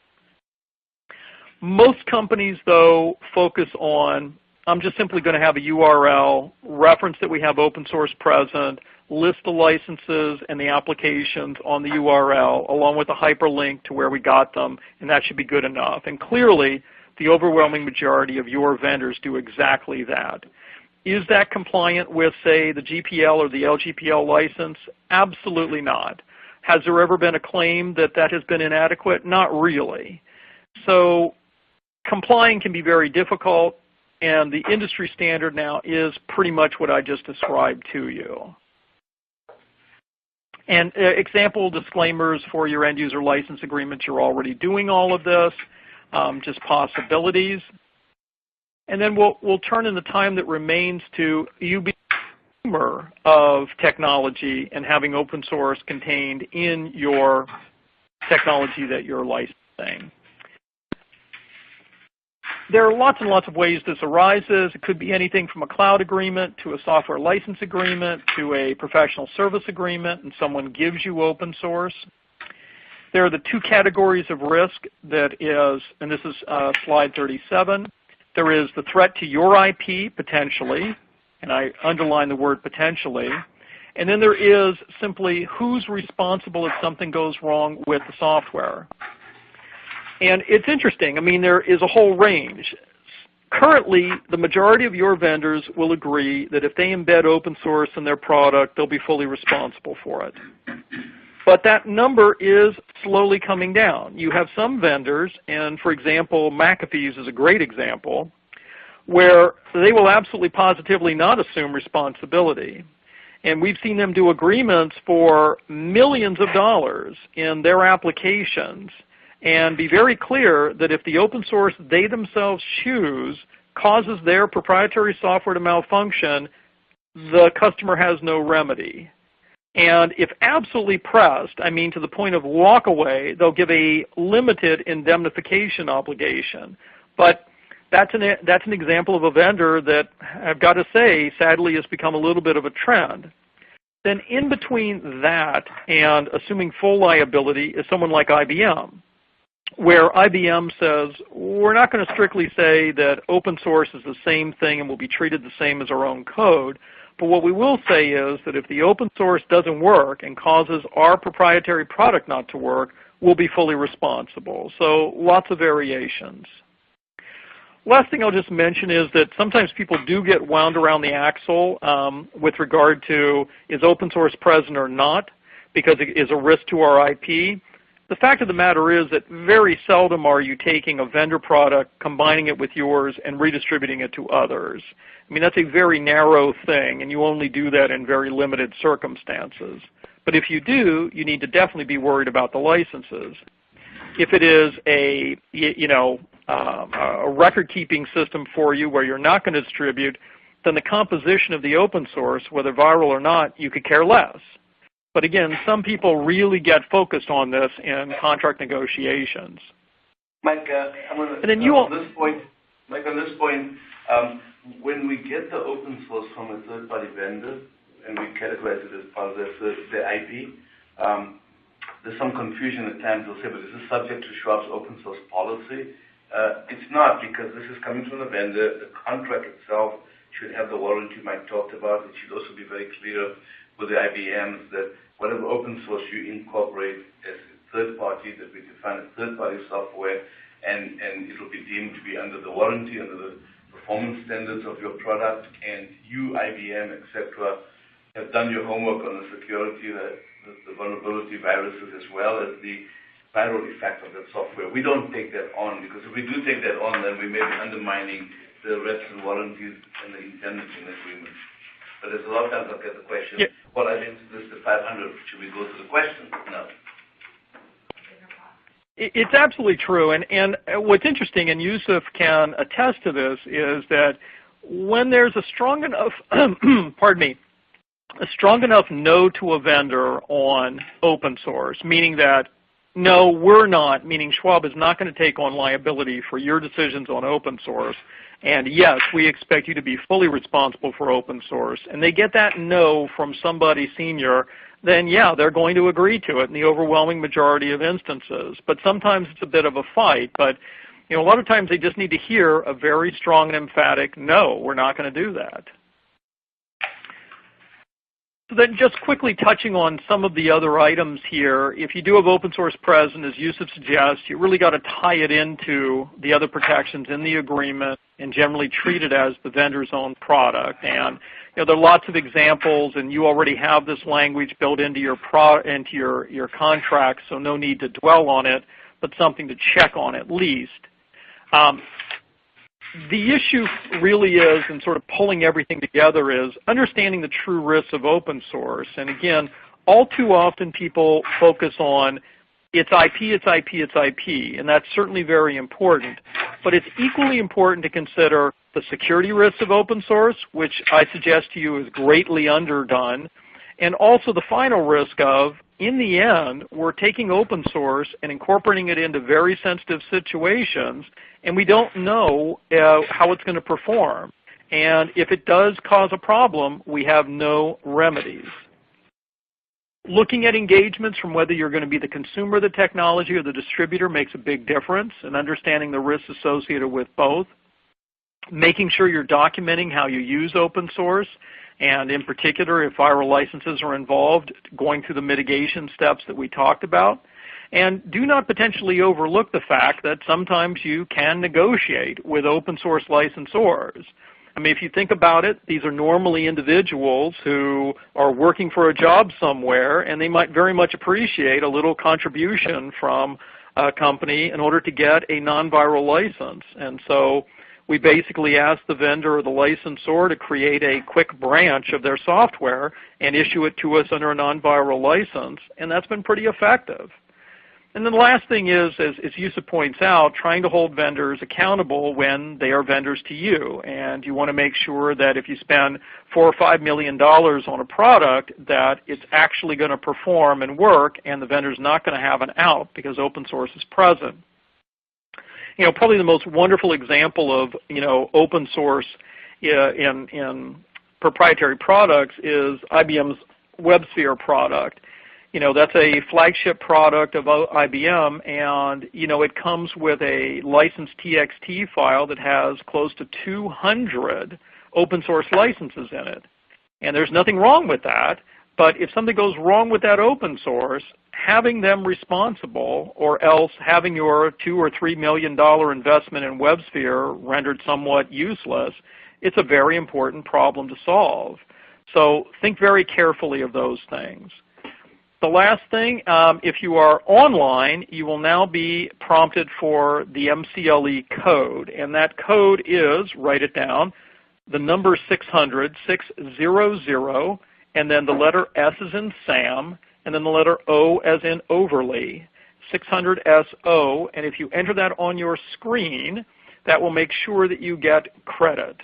Most companies, though, focus on, I'm just simply going to have a URL, reference that we have open source present, list the licenses and the applications on the URL, along with a hyperlink to where we got them, and that should be good enough. And clearly, the overwhelming majority of your vendors do exactly that. Is that compliant with, say, the GPL or the LGPL license? Absolutely not. Has there ever been a claim that that has been inadequate? Not really. So complying can be very difficult, and the industry standard now is pretty much what I just described to you. And example disclaimers for your end user license agreements, you're already doing all of this. Just possibilities. And then we'll turn in the time that remains to you being a consumer of technology and having open source contained in your technology that you're licensing. There are lots and lots of ways this arises. It could be anything from a cloud agreement to a software license agreement to a professional service agreement, and someone gives you open source. There are the 2 categories of risk that is, and this is slide 37. There is the threat to your IP, potentially, and I underline the word potentially. And then there is simply who's responsible if something goes wrong with the software. And it's interesting. I mean, there is a whole range. Currently, the majority of your vendors will agree that if they embed open source in their product, they'll be fully responsible for it. But that number is slowly coming down. You have some vendors, and for example, McAfee's is a great example, where they will absolutely positively not assume responsibility. And we've seen them do agreements for millions of dollars in their applications and be very clear that if the open source they themselves choose causes their proprietary software to malfunction, the customer has no remedy. And if absolutely pressed, I mean to the point of walk away, they'll give a limited indemnification obligation. But that's an example of a vendor that, I've got to say, sadly has become a little bit of a trend. Then in between that and assuming full liability is someone like IBM, where IBM says, we're not going to strictly say that open source is the same thing and will be treated the same as our own code, but what we will say is that if the open source doesn't work and causes our proprietary product not to work, we'll be fully responsible. So lots of variations. Last thing I'll just mention is that sometimes people do get wound around the axle with regard to is open source present or not, because it is a risk to our IP. The fact of the matter is that very seldom are you taking a vendor product, combining it with yours, and redistributing it to others. I mean, that's a very narrow thing, and you only do that in very limited circumstances. But if you do, you need to definitely be worried about the licenses. If it is a record-keeping system for you where you're not going to distribute, then the composition of the open source, whether viral or not, you could care less. But again, some people really get focused on this in contract negotiations. Mike, on this point, when we get the open source from a third-party vendor and we categorize it as part of their IP, there's some confusion at times. They'll say, but is this subject to Schwab's open source policy? It's not, because this is coming from the vendor. The contract itself should have the warranty Mike talked about. It should also be very clear with the IBMs that whatever open source you incorporate as third party, that we define as third party software, and it will be deemed to be under the warranty, under the performance standards of your product, and you, IBM, etc., have done your homework on the security, the vulnerability viruses, as well as the viral effect of that software. We don't take that on, because if we do take that on, then we may be undermining the reps and warranties and the indemnity agreements. But there's a lot of times I'll get the question, yeah. Well, I didn't do this to 500. Should we go to the question? No. It's absolutely true. And what's interesting, and Yusuf can attest to this, is that when there's a strong enough, a strong enough no to a vendor on open source, meaning that no, we're not, meaning Schwab is not going to take on liability for your decisions on open source, and yes, we expect you to be fully responsible for open source, and they get that no from somebody senior, then yeah, they're going to agree to it in the overwhelming majority of instances. But sometimes it's a bit of a fight, but a lot of times they just need to hear a very strong and emphatic no, we're not going to do that. So then just quickly touching on some of the other items here, if you do have open source present, as Yusuf suggests, you really got to tie it into the other protections in the agreement and generally treat it as the vendor's own product. And there are lots of examples, and you already have this language built into your contract, so no need to dwell on it, but something to check on at least. The issue really is, and sort of pulling everything together, is understanding the true risks of open source. And again, all too often people focus on it's IP, it's IP, it's IP, and that's certainly very important. But it's equally important to consider the security risks of open source, which I suggest to you is greatly underdone, and also the final risk of, in the end, we're taking open source and incorporating it into very sensitive situations, and we don't know how it's going to perform. And if it does cause a problem, we have no remedies. Looking at engagements from whether you're going to be the consumer of the technology or the distributor makes a big difference, and understanding the risks associated with both. Making sure you're documenting how you use open source, and in particular, if viral licenses are involved, going through the mitigation steps that we talked about. And do not potentially overlook the fact that sometimes you can negotiate with open source licensors. I mean, if you think about it, these are normally individuals who are working for a job somewhere, and they might very much appreciate a little contribution from a company in order to get a non-viral license. And so we basically ask the vendor or the licensor to create a quick branch of their software and issue it to us under a non-viral license, and that's been pretty effective. And then the last thing is, as Yusuf points out, trying to hold vendors accountable when they are vendors to you. And you want to make sure that if you spend $4 or $5 million on a product, that it's actually going to perform and work, and the vendor's not going to have an out because open source is present. You know, probably the most wonderful example of, you know, open source in proprietary products is IBM's WebSphere product. You know, that's a flagship product of IBM, and, you know, it comes with a licensed TXT file that has close to 200 open source licenses in it. And there's nothing wrong with that, but if something goes wrong with that open source, having them responsible, or else having your $2 or $3 million investment in WebSphere rendered somewhat useless, it's a very important problem to solve. So think very carefully of those things. The last thing, if you are online, you will now be prompted for the MCLE code, and that code is, write it down, the number 600, 600, and then the letter S as in Sam, and then the letter O as in overly, 600SO, and if you enter that on your screen, that will make sure that you get credit.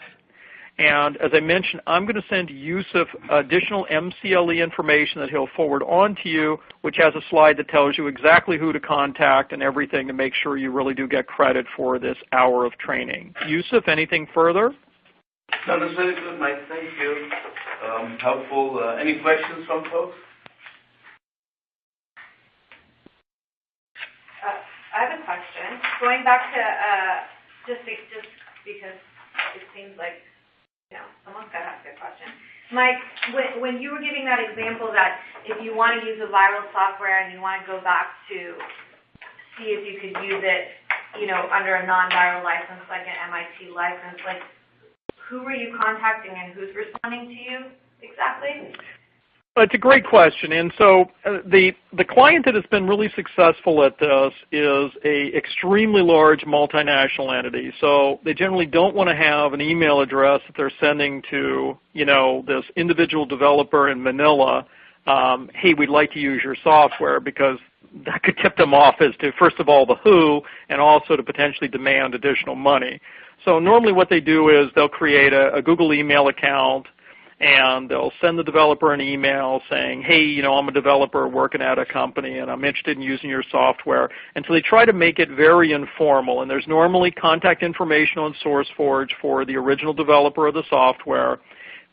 And as I mentioned, I'm going to send Yusuf additional MCLE information that he'll forward on to you, which has a slide that tells you exactly who to contact and everything to make sure you really do get credit for this hour of training. Yusuf, anything further? No, that's very good, Mike. Thank you. Helpful. Any questions from folks? I have a question. Going back to just because it seems like, you know, someone's got to ask a question. Mike, when you were giving that example that if you want to use a viral software and you want to go back to see if you could use it, you know, under a non-viral license like an MIT license, like who were you contacting and who's responding to you exactly? It's a great question, and so the client that has been really successful at this is a extremely large multinational entity. So they generally don't want to have an email address that they're sending to, you know, this individual developer in Manila. Hey, we'd like to use your software, because that could tip them off as to, first of all, the who, and also to potentially demand additional money. So normally what they do is they'll create a Google email account, and they'll send the developer an email saying, hey, you know, I'm a developer working at a company, and I'm interested in using your software. And so they try to make it very informal. And there's normally contact information on SourceForge for the original developer of the software.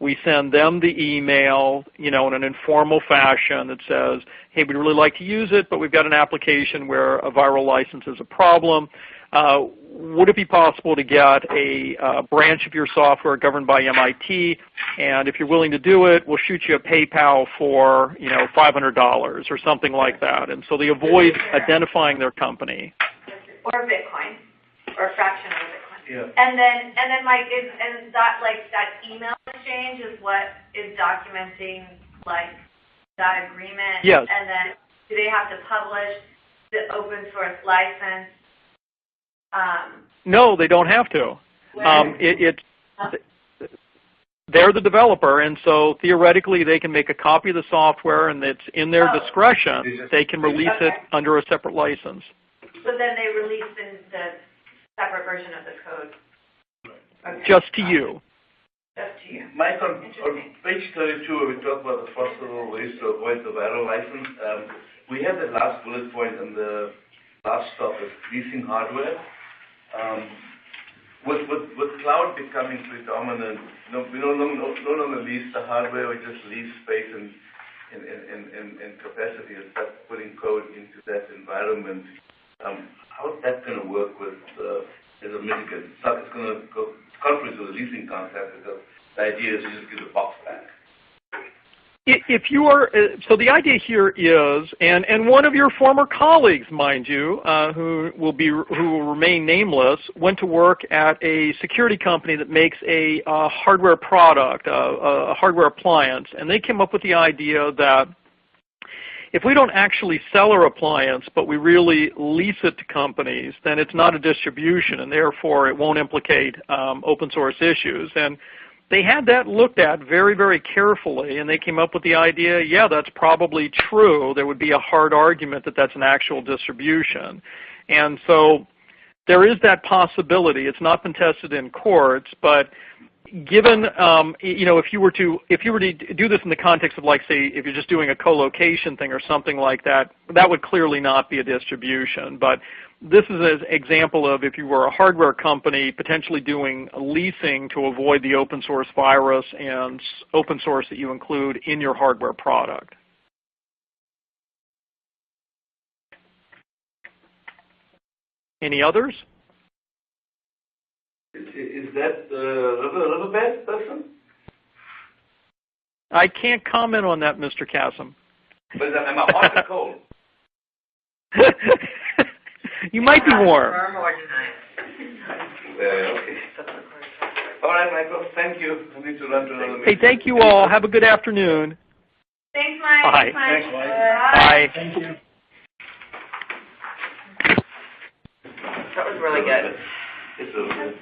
We send them the email, you know, in an informal fashion that says, hey, we'd really like to use it, but we've got an application where a viral license is a problem. Would it be possible to get a branch of your software governed by MIT? And if you're willing to do it, we'll shoot you a PayPal for, you know, $500 or something like that. And so they avoid identifying their company. Or Bitcoin, or a fraction of Bitcoin. Yeah. And then like, and that, like, that email exchange is what is documenting, like, that agreement? Yes. And then do they have to publish the open source license? No, they don't have to. They're the developer, and so theoretically they can make a copy of the software, and it's in their discretion. They can release it under a separate license. So then they release the separate version of the code? Okay. Just to you. Just to you. Mike, on page 32, where we talk about the possible ways to avoid the viral license, we have the last bullet point on the last stop is leasing hardware. With cloud becoming predominant, we no longer lease the hardware, we just lease space and capacity and start putting code into that environment. How is that going to work with as a mitigant? It's going to go contrary to the leasing concept, because the idea is to just give the box back. If you are, so the idea here is, and one of your former colleagues, mind you, who will remain nameless, went to work at a security company that makes a hardware product, a hardware appliance, and they came up with the idea that if we don't actually sell our appliance, but we really lease it to companies, then it's not a distribution, and therefore it won't implicate open source issues. And they had that looked at very, very carefully, and they came up with the idea, yeah, that's probably true. There would be a hard argument that that's an actual distribution. And so there is that possibility. It's not been tested in courts, but given, if you were to do this in the context of, like, say, if you're just doing a co-location thing or something like that, that would clearly not be a distribution. But this is an example of if you were a hardware company potentially doing leasing to avoid the open source virus and open source that you include in your hardware product. Any others? Is that the riverbed person? I can't comment on that, Mr. Kasim. But am I hot or cold? You might be warm. Okay. All right, Michael. Thank you. I need to run to another meeting. Hey, thank you all. Have a good afternoon. Thanks, Mike. Bye. Thanks, Mike. Bye. Thank you. That was really good. It's really good.